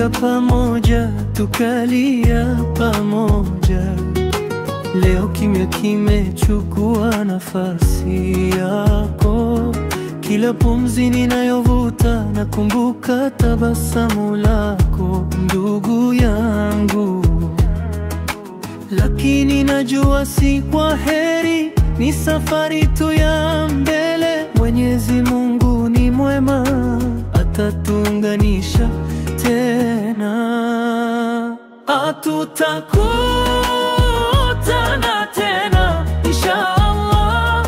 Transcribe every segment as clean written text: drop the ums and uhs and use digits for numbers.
tulicheka pamoja, tukalia pamoja. Leo kimya kimechukua nafasi yako. Kila pumzi ninayovuta nakumbuka tabasamu lako, ndugu yangu. Lakini najua si kwa heri, ni safari tu ya mbele. Mwenyezi Mungu ni mwema, atatuunganisha tena. Hatutakutana tena inshallah,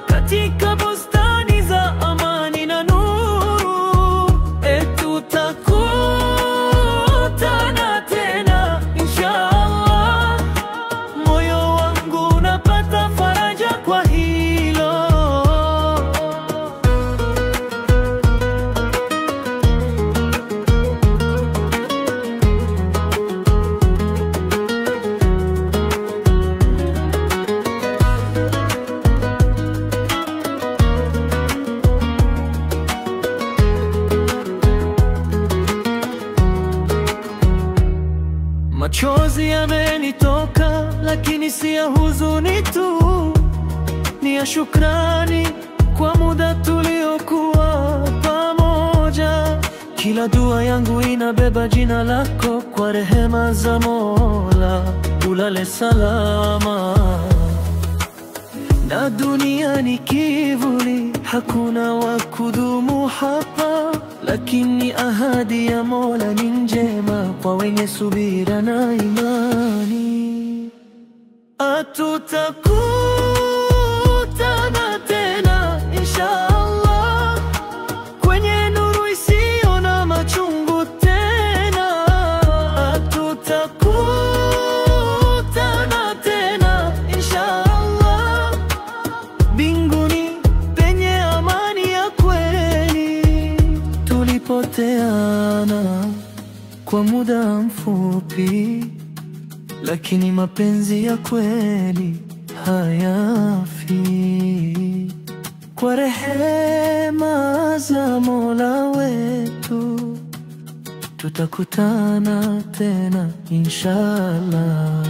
katika bustani za amani na nuru. Tutakutana tena inshallah, moyo wangu unapata faraja kwa hilo. Machozi yamenitoka, lakini si ya huzuni tu, ni ya shukrani kwa muda tuliokuwa pamoja. Kila dua yangu inabeba jina lako, kwa rehema za Mola ulale salama. Na dunia ni kivuli, hakuna wa kudumu hapa, lakini ahadi ya Mola ni njema kwa wenye subira na imani. Hatutakutana tena inshallah, kwenye nuru isiyo na machungu tena. Hatutakutana tena inshallah, mbinguni penye amani ya kweli. Tulipoteana kwa muda mfupi, lakini mapenzi ya kweli hayafi. Kwa rehema za Mola wetu tutakutana tena inshallah.